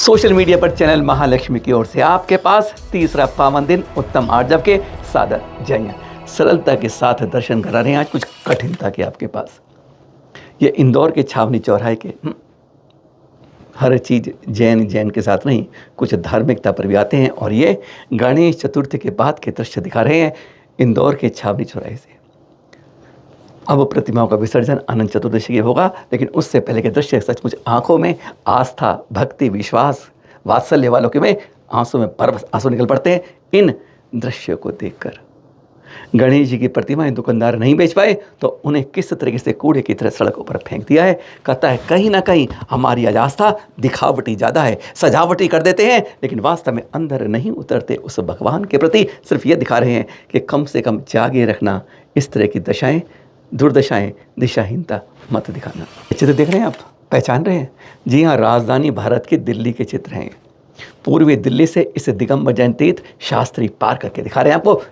Social media पर channel Mahalakshmi की ओर से आपके पास तीसरा पावन दिन उत्तम आर्जव के सादर जय। सरलता के साथ दर्शन करा रहे हैं, आज कुछ कठिनता के आपके पास। ये इंदौर के छावनी चौराहे के हर चीज़ जैन के साथ नहीं, कुछ धार्मिकता पर भी आते हैं। और ये गणेश चतुर्थी के बाद के दृश्य दिखा रहे हैं इंदौर के छावनी चौराहे से। अब प्रतिमाओं का विसर्जन अनंत चतुर्दशी के होगा, लेकिन उससे पहले के दृश्य सचमुच आंखों में आस्था, भक्ति, विश्वास, वात्सल्य वालों के में आंसू निकल पड़ते हैं इन दृश्यों को देखकर। गणेश जी की प्रतिमाएं दुकानदार नहीं बेच पाए तो उन्हें किस तरीके से कूड़े की तरह सड़कों पर फेंक दिया है। कहता है कहीं ना कहीं हमारी आज आस्था दिखावटी ज़्यादा है, सजावटी कर देते हैं, लेकिन वास्तव में अंदर नहीं उतरते उस भगवान के प्रति। सिर्फ ये दिखा रहे हैं कि कम से कम जागे रखना, इस तरह की दशाएं, दुर्दशाएं, दिशाहीनता मत दिखाना। चित्र देख रहे हैं आप, पहचान रहे हैं? जी हाँ, राजधानी भारत की दिल्ली के चित्र हैं। पूर्वी दिल्ली से इस दिगंबर जैन तीर्थ शास्त्री पार करके दिखा रहे हैं आपको।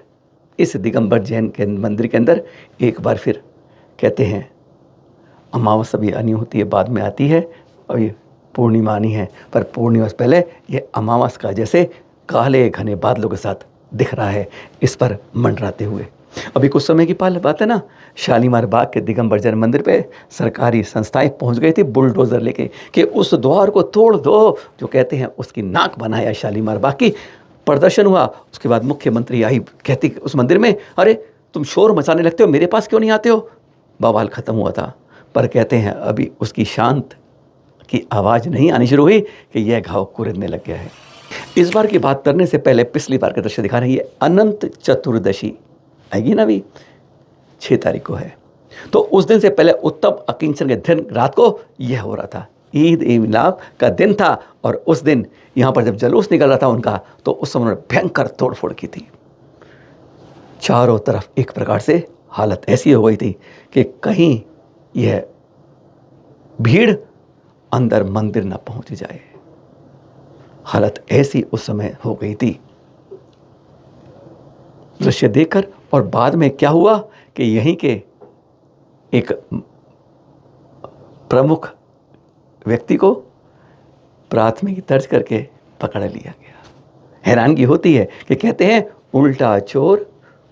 इस दिगंबर जैन के मंदिर के अंदर एक बार फिर कहते हैं अमावस्या भी आनी होती है, बाद में आती है, और ये पूर्णिमा आनी है, पर पूर्णिमा से पहले ये अमावस्या का जैसे काले घने बादलों के साथ दिख रहा है इस पर मंडराते हुए। अभी कुछ समय की बात है ना, शालीमार बाग के दिगंबर जैन मंदिर पे सरकारी संस्थाएं पहुंच गई थी बुलडोजर लेके कि उस द्वार को तोड़ दो, जो कहते हैं उसकी नाक बनाया शालीमार बाग की। प्रदर्शन हुआ, उसके बाद मुख्यमंत्री आई, कहती उस मंदिर में, अरे तुम शोर मचाने लगते हो, मेरे पास क्यों नहीं आते हो। बवाल खत्म हुआ था, पर कहते हैं अभी उसकी शांत की आवाज़ नहीं आनी शुरू हुई कि यह घाव कुरेदने लग गया है। इस बार की बात करने से पहले पिछली बार का दृश्य दिखा रही है। अनंत चतुर्दशी आएगी ना, अभी 6 तारीख को है, तो उस दिन से पहले उत्तम अकिंचन के दिन रात को यह हो रहा था। ईद ए मिलाद का दिन था, और उस दिन यहाँ पर जब जुलूस निकल रहा था उनका, तो उस समय उन्होंने भयंकर तोड़फोड़ की थी। चारों तरफ एक प्रकार से हालत ऐसी हो गई थी कि कहीं यह भीड़ अंदर मंदिर न पहुंच जाए। हालत ऐसी उस समय हो गई थी दृश्य देखकर। और बाद में क्या हुआ कि यहीं के एक प्रमुख व्यक्ति को प्राथमिकी दर्ज करके पकड़ लिया गया। हैरानगी होती है कि कहते हैं उल्टा चोर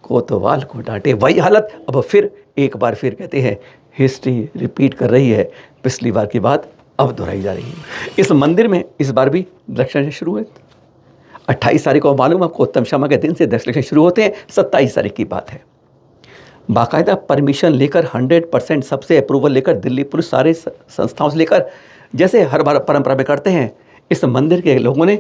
कोतवाल को डांटे। वही हालत अब फिर एक बार फिर कहते हैं हिस्ट्री रिपीट कर रही है। पिछली बार की बात अब दोहराई जा रही है। इस मंदिर में इस बार भी दर्शन शुरू हुए। 28 तारीख को मालूम आपको उत्तम क्षमा के दिन से दर्शन शुरू होते हैं। 27 तारीख की बात है। बाकायदा परमिशन लेकर 100% सबसे अप्रूवल लेकर दिल्ली पुलिस सारे संस्थाओं से लेकर, जैसे हर बार परंपरा में करते हैं, इस मंदिर के लोगों ने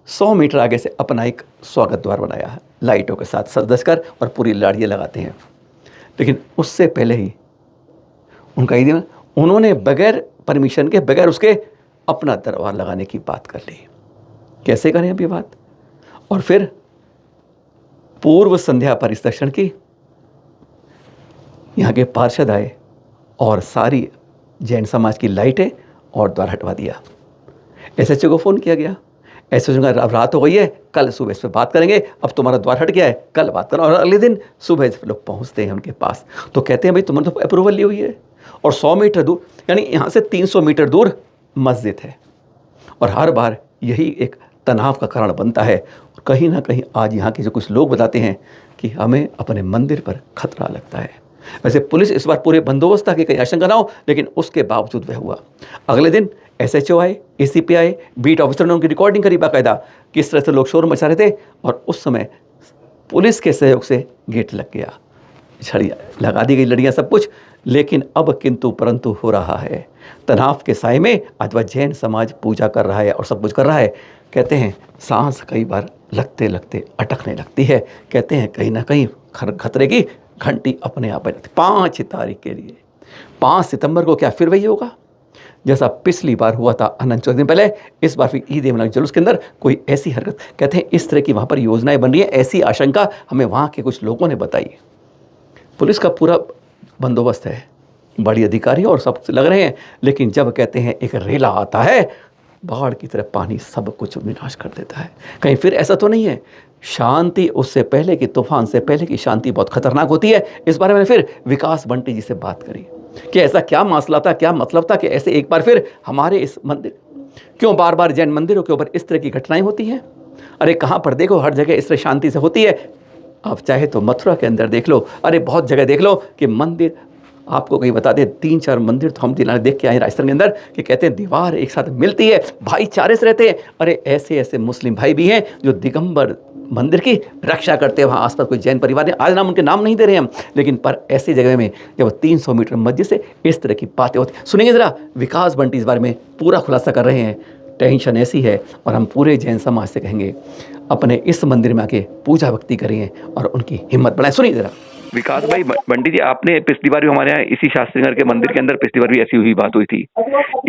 100 मीटर आगे से अपना एक स्वागत द्वार बनाया है, लाइटों के साथ सज कर, और पूरी लाड़ियाँ लगाते हैं। लेकिन उससे पहले ही उन्होंने बगैर परमिशन के, बगैर उसके अपना दरबार लगाने की बात कर ली। कैसे करें अभी बात। और फिर पूर्व संध्या पर इस दर्शन की, यहाँ के पार्षद आए और सारी जैन समाज की लाइटें और द्वार हटवा दिया। एसएचओ को फ़ोन किया गया। एसएचओ का अब रात हो गई है, कल सुबह इस पर बात करेंगे, अब तुम्हारा द्वार हट गया है, कल बात करना। और अगले दिन सुबह लोग पहुँचते हैं उनके पास, तो कहते हैं भाई तुमने तो अप्रूवल ली हुई है, और 100 मीटर दूर, यानी यहाँ से 300 मीटर दूर मस्जिद है। और हर बार यही एक तनाव का कारण बनता है। कहीं ना कहीं आज यहाँ के जो कुछ लोग बताते हैं कि हमें अपने मंदिर पर खतरा लगता है। वैसे पुलिस इस बार पूरे बंदोबस्त था कि कहीं आशंका ना हो, लेकिन उसके बावजूद वह हुआ। अगले दिन एसएचओ आए, एसीपी आए, बीट ऑफिसर ने उनकी रिकॉर्डिंग करी बाकायदा, किस तरह से लोग शोर मचा रहे थे। और उस समय पुलिस के सहयोग से गेट लग गया, छड़ियाँ लगा दी गई, लड़ियाँ, सब कुछ। लेकिन अब किंतु परंतु हो रहा है। तनाव के साए में आज वह जैन समाज पूजा कर रहा है और सब कुछ कर रहा है। कहते हैं सांस कई बार लगते लगते अटकने लगती है। कहते हैं कहीं ना कहीं खतरे की घंटी अपने आप बजती। 5 तारीख के लिए, 5 सितंबर को क्या फिर वही होगा जैसा पिछली बार हुआ था अनंत चतुर्दशी दिन पहले। इस बार फिर ईद ए मिलाद जुलूस के अंदर कोई ऐसी हरकत, कहते हैं इस तरह की वहाँ पर योजनाएं बन रही है, ऐसी आशंका हमें वहाँ के कुछ लोगों ने बताई। पुलिस का पूरा बंदोबस्त है, बड़ी अधिकारी और सब लग रहे हैं, लेकिन जब कहते हैं एक रेला आता है, बाढ़ की तरह पानी सब कुछ विनाश कर देता है। कहीं फिर ऐसा तो नहीं है। शांति उससे पहले की, तूफान से पहले की शांति बहुत खतरनाक होती है। इस बारे में फिर विकास बंटी जी से बात करी कि ऐसा क्या मसला था, क्या मतलब था कि ऐसे एक बार फिर हमारे इस मंदिर क्यों बार बार जैन मंदिरों के ऊपर इस तरह की घटनाएं होती हैं? अरे कहाँ पर देखो, हर जगह इस तरह शांति से होती है। आप चाहे तो मथुरा के अंदर देख लो, अरे बहुत जगह देख लो कि मंदिर, आपको कहीं बता दें 3-4 मंदिर तो हम दिनाने देख के आए राजस्थान के अंदर कि कहते हैं दीवार एक साथ मिलती है, भाईचारे से रहते हैं। अरे ऐसे ऐसे मुस्लिम भाई भी हैं जो दिगंबर मंदिर की रक्षा करते हैं। वहाँ आसपास कोई जैन परिवार है, आज नाम उनके नाम नहीं दे रहे हम, लेकिन पर ऐसी जगह में जब 300 मीटर मस्जिद से इस तरह की बातें होती, सुनेंगे ज़रा, विकास बंटी इस बारे में पूरा खुलासा कर रहे हैं। टेंशन ऐसी है, और हम पूरे जैन समाज से कहेंगे अपने इस मंदिर में आके पूजा भक्ति करिए और उनकी हिम्मत बढ़ाएं। सुनिए ज़रा। विकास भाई बंटी जी, आपने पिछली बार भी हमारे यहाँ इसी शास्त्री नगर के मंदिर के अंदर पिछली बार भी ऐसी हुई बात हुई थी।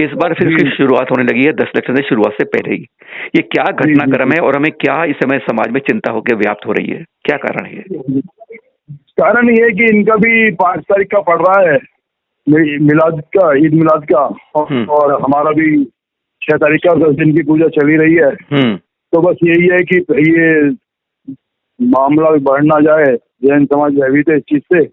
इस बार फिर इसकी शुरुआत होने लगी है 10 इलेक्शन से शुरुआत से पहले ही। ये क्या घटनाक्रम है और हमें क्या इस समय समाज में चिंता होकर व्याप्त हो रही है, क्या कारण है? कारण ये है कि इनका भी 5 तारीख का पड़ रहा है मिलाद का, ईद मिलाद का, और हमारा भी 6 तारीख का 10 दिन की पूजा चली रही है। तो बस यही है कि ये मामला बढ़ ना जाए, जैन समाज भयभीत है इस चीज से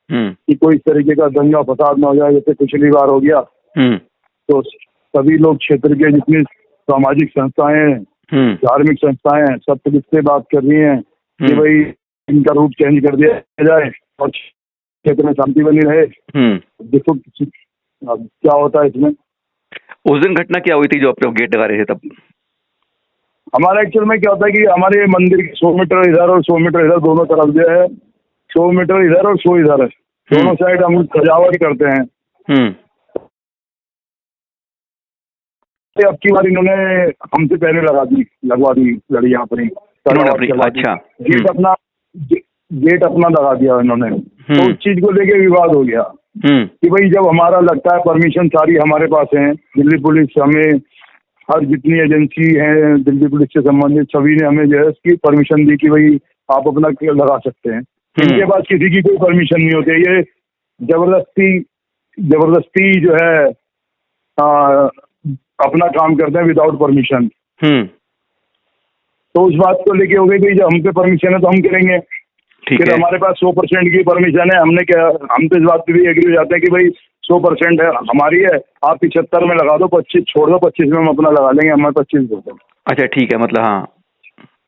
कि कोई इस तरीके का दंगा फसाद ना हो जाए जैसे पिछली बार हो गया। तो सभी लोग, क्षेत्र के जितनी सामाजिक संस्थाएं हैं, धार्मिक संस्थाएं हैं, सब पुलिस से बात कर रही हैं कि भाई इनका रूट चेंज कर दिया जाए और क्षेत्र में शांति बनी रहे। देखो अब क्या होता है इसमें। उस दिन घटना क्या हुई थी जो अपने गेट लगा रहे थे तब? हमारा एक्चुअल में क्या होता है कि हमारे मंदिर के 100 मीटर इधर और 100 मीटर इधर दोनों तरफ जो है, 100 मीटर इधर और 100 इधर है, दोनों साइड हम सजावट करते हैं। अब की बार इन्होंने हमसे पहले लगवा दी लड़ियां अपनी। अच्छा, गेट अपना लगा दिया इन्होंने। तो उस चीज को लेके विवाद हो गया कि भाई जब हमारा लगता है, परमिशन सारी हमारे पास है, दिल्ली पुलिस, हमें हर जितनी एजेंसी है दिल्ली पुलिस से संबंधित सभी ने हमें जो है उसकी परमिशन दी कि भाई आप अपना लगा सकते हैं। इनके पास किसी की कोई परमिशन नहीं होती, ये जबरदस्ती जो है अपना काम करते हैं विदाउट परमिशन। तो उस बात को लेके हो गई भाई जब हम पे परमिशन है तो हम करेंगे। फिर हमारे पास 100% की परमिशन है, हमने क्या, हम तो इस बात पे भी एग्री हो जाते हैं कि भाई 100% है हमारी है, आप 75 में लगा दो, 25 छोड़ दो, 25 में हम अपना लगा लेंगे, हमारे 25 दो। अच्छा ठीक है, मतलब हाँ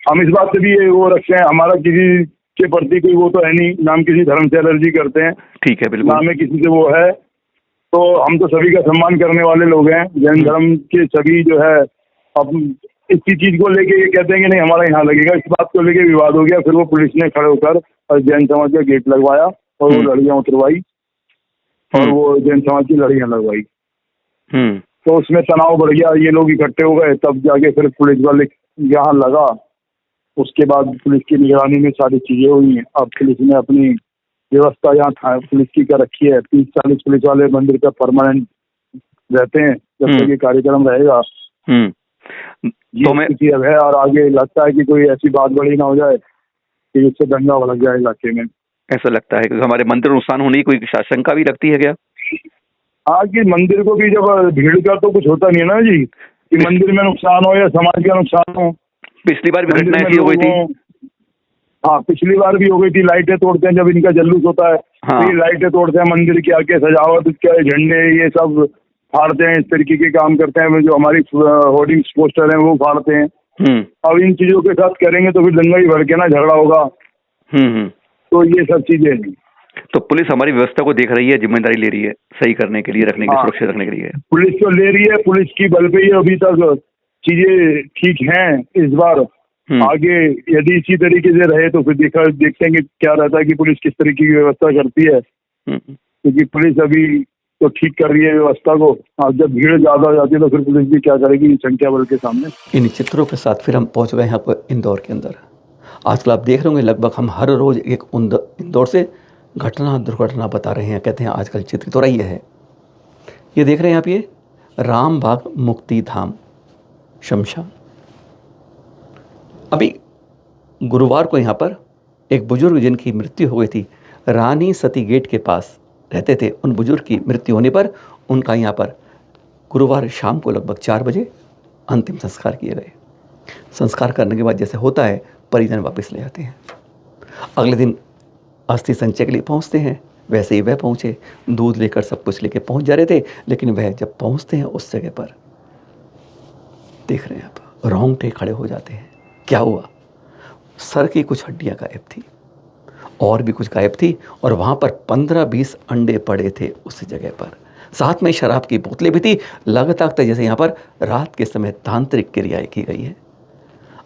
हम इस बात से भी वो रखते हैं, हमारा किसी के प्रति कोई वो तो है नहीं, नाम किसी धर्म से एलर्जी करते हैं। ठीक है, बिल्कुल, नाम में किसी से वो है, तो हम तो सभी का सम्मान करने वाले लोग हैं। जैन धर्म के सभी जो है अब इसी चीज को लेके ये कहते हैं कि नहीं हमारा यहाँ लगेगा, इस बात को लेके विवाद हो गया। फिर वो पुलिस ने खड़े होकर और जैन समाज का गेट लगवाया और वो लड़ियां उतरवाई और वो जैन समाज की लड़ियां लगवाई। तो उसमें तनाव बढ़ गया, ये लोग इकट्ठे हो गए, तब जाके फिर पुलिस वाले यहाँ लगा। उसके बाद पुलिस की निगरानी में सारी चीजें हुई। अब पुलिस ने अपनी व्यवस्था यहाँ था पुलिस की कर रखी है, 30-40 पुलिस वाले मंदिर पे परमानेंट रहते हैं जब तक ये कार्यक्रम रहेगा। तो मैं अब है, और आगे लगता है कि कोई ऐसी बात बड़ी ना हो जाए कि उससे दंगा लग जाए इलाके में। ऐसा लगता है कि हमारे मंदिर नुकसान होने की कोई आशंका भी लगती है क्या? हाँ, कि मंदिर को भी जब भीड़ का तो कुछ होता नहीं है ना जी, कि मंदिर में नुकसान हो या समाज का नुकसान हो। पिछली बार भी घटना ऐसी हो गई थी। हाँ, पिछली बार भी हो गई थी। लाइटें तोड़ते हैं जब इनका जुलूस होता है। हाँ। तो ये लाइटें तोड़ते हैं, मंदिर के आगे सजावट के झंडे ये सब फाड़ते हैं, इस तरीके के काम करते हैं। जो हमारी होर्डिंग्स पोस्टर हैं वो फाड़ते हैं। अब इन चीजों के साथ करेंगे तो फिर दंगा ही भड़के ना, झगड़ा होगा। तो ये सब चीजें हैं। तो पुलिस हमारी व्यवस्था को देख रही है, जिम्मेदारी ले रही है सही करने के लिए, रखने के लिए, सुरक्षित रखने के लिए। पुलिस तो ले रही है, पुलिस की बल पे ही अभी तक चीजें ठीक हैं। इस बार आगे यदि इसी तरीके से रहे तो फिर देखते हैं कि क्या रहता है कि पुलिस किस तरीके की व्यवस्था करती है। क्योंकि पुलिस अभी तो ठीक कर रही है व्यवस्था को, जब भीड़ ज्यादा हो जाती है तो फिर पुलिस भी क्या करेगी संख्या बल के सामने। इन चित्रों के साथ फिर हम पहुंच गए यहाँ पर इंदौर के अंदर। आजकल आप देख रहे होंगे लगभग हम हर रोज एक इंदौर से घटना दुर्घटना बता रहे हैं। कहते हैं आजकल चित्रित हो रही है। ये देख रहे हैं आप, ये रामबाग मुक्ति धाम शमशान। अभी गुरुवार को यहाँ पर एक बुजुर्ग जिनकी मृत्यु हो गई थी, रानी सती गेट के पास रहते थे, उन बुजुर्ग की मृत्यु होने पर उनका यहाँ पर गुरुवार शाम को लगभग 4 बजे अंतिम संस्कार किए गए। संस्कार करने के बाद जैसे होता है परिजन वापस ले जाते हैं। अगले दिन अस्थि संचय के लिए पहुँचते हैं, वैसे ही वह पहुँचे, दूध लेकर सब कुछ लेकर पहुँच जा रहे थे। लेकिन वह जब पहुँचते हैं उस जगह पर देख रहे हैं आप, रोंगटे खड़े हो जाते हैं। क्या हुआ? सर की कुछ हड्डियां गायब थी और भी कुछ गायब थी, और वहाँ पर 15-20 अंडे पड़े थे उस जगह पर। साथ में शराब की बोतलें भी थी। लगता था जैसे यहाँ पर रात के समय तांत्रिक क्रियाएं की गई है।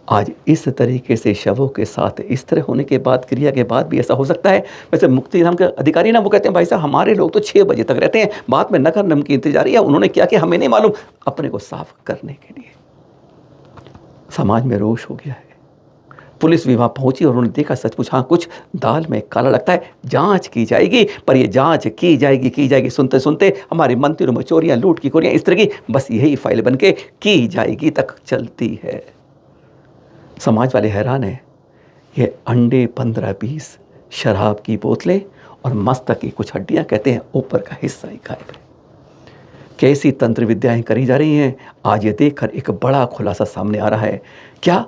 आज इस तरीके से शवों के साथ इस तरह होने के बाद, क्रिया के बाद भी ऐसा हो सकता है। वैसे मुक्तिधाम के अधिकारी ना वो कहते हैं भाई साहब हमारे लोग तो 6 बजे तक रहते हैं, बाद में नगर निगम की इंतजारी है, उन्होंने क्या किया हमें नहीं मालूम, अपने को साफ करने के लिए। समाज में रोष हो गया है। पुलिस भी वहाँ पहुंची और उन्होंने देखा सचमुच हाँ कुछ दाल में काला लगता है, जांच की जाएगी। पर ये जांच की जाएगी सुनते सुनते हमारे मंदिरों में चोरियां, लूट की खोरियां, इस तरह की बस यही फाइल बन के की जाएगी तक चलती है। समाज वाले हैरान है। ये अंडे 15-20, शराब की बोतलें और मस्तक की कुछ हड्डियां, कहते हैं ऊपर का हिस्सा ही गायब है। कैसी तंत्र विद्याएं करी जा रही हैं, आज ये देखकर एक बड़ा खुलासा सामने आ रहा है। क्या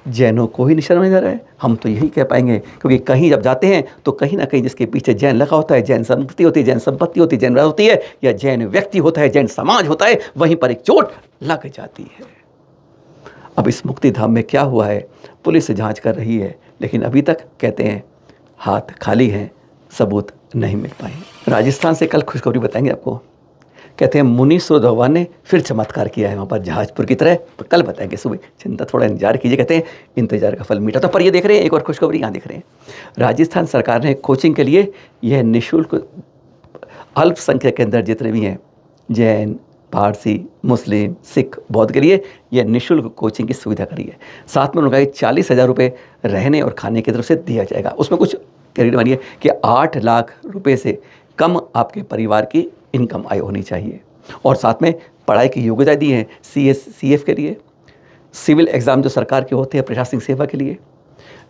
जैनों को ही निशाना नहीं जा रहा है? हम तो यही कह पाएंगे, क्योंकि कहीं जब जाते हैं तो कहीं ना कहीं जिसके पीछे जैन लगा होता है, जैन संस्कृति होती है, जैन संपत्ति होती है, जैन राज होती है, या जैन व्यक्ति होता है, जैन समाज होता है, वहीं पर एक चोट लग जाती है। अब इस मुक्तिधाम में क्या हुआ है, पुलिस जांच कर रही है, लेकिन अभी तक कहते हैं हाथ खाली हैं, सबूत नहीं मिल पाए। राजस्थान से कल खुशखबरी बताएंगे आपको। कहते हैं मुनीष सूर्य भगवान ने फिर चमत्कार किया है वहाँ पर जहाजपुर की तरह। कल बताएंगे सुबह, चिंता थोड़ा इंतजार कीजिए। कहते हैं इंतजार का फल मीठा। तो पर ये देख रहे हैं एक और खुशखबरी यहाँ देख रहे हैं। राजस्थान सरकार ने कोचिंग के लिए यह निःशुल्क अल्पसंख्यक के अंदर जितने भी हैं, जैन, पारसी, मुस्लिम, सिख, बौद्ध के लिए यह निःशुल्क कोचिंग की सुविधा करी है। साथ में उन्होंने 40,000 रुपये रहने और खाने की तरफ से दिया जाएगा। उसमें कुछ क्रेडिट मानिए कि 8 लाख रुपये से कम आपके परिवार की इनकम आय होनी चाहिए, और साथ में पढ़ाई की योग्यता दी है CF के लिए, सिविल एग्ज़ाम जो सरकार के होते हैं प्रशासनिक सेवा के लिए,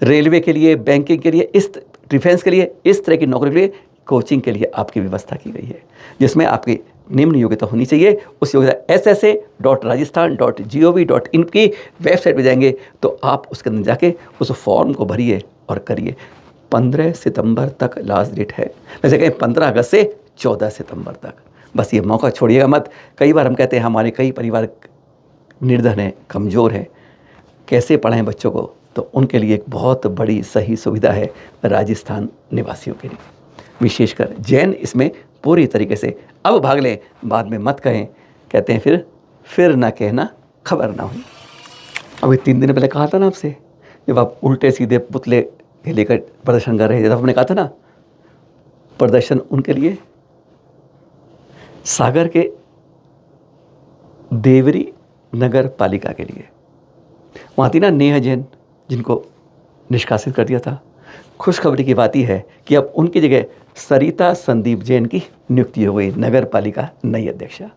रेलवे के लिए, बैंकिंग के लिए, इस डिफेंस के लिए, इस तरह की नौकरी के लिए कोचिंग के लिए आपकी व्यवस्था की गई है, जिसमें आपकी निम्न योग्यता होनी चाहिए। उस योग्यता ssa.rajasthan.gov.in की वेबसाइट पर जाएंगे तो आप उसके अंदर जाके उस फॉर्म को भरिए और करिए। 15 सितंबर तक लास्ट डेट है, वैसे कहें 15 अगस्त से 14 सितंबर तक। बस ये मौका छोड़िएगा मत। कई बार हम कहते हैं हमारे कई परिवार निर्धन हैं, कमज़ोर हैं, कैसे पढ़ाएं बच्चों को, तो उनके लिए एक बहुत बड़ी सही सुविधा है राजस्थान निवासियों के लिए, विशेषकर जैन इसमें पूरी तरीके से अब भाग लें, बाद में मत कहें। कहते हैं फिर ना कहना खबर ना हुई। अभी 3 दिन पहले कहा था ना आपसे, जब आप उल्टे सीधे पुतले के लेकर प्रदर्शन कर रहे थे, तब हमने कहा था ना प्रदर्शन उनके लिए, सागर के देवरी नगर पालिका के लिए। वहाँ थी ना नेहा जैन, जिनको निष्कासित कर दिया था। खुशखबरी की बात यह है कि अब उनकी जगह सरिता संदीप जैन की नियुक्ति हो गई नगर पालिका नई अध्यक्षा।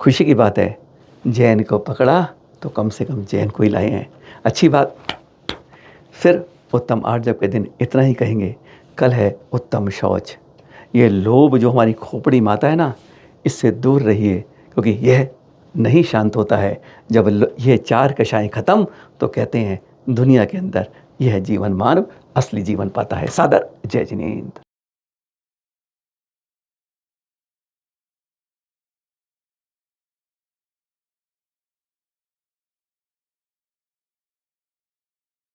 खुशी की बात है, जैन को पकड़ा तो कम से कम जैन को ही लाए हैं। अच्छी बात। फिर उत्तम आर्जव के दिन इतना ही कहेंगे, कल है उत्तम शौच। ये लोभ जो हमारी खोपड़ी माता है ना, इससे दूर रहिए, क्योंकि यह नहीं शांत होता है। जब ये 4 कषाएं खत्म तो कहते हैं दुनिया के अंदर यह जीवन मानव असली जीवन पाता है। सादर जय जिनेंद्र।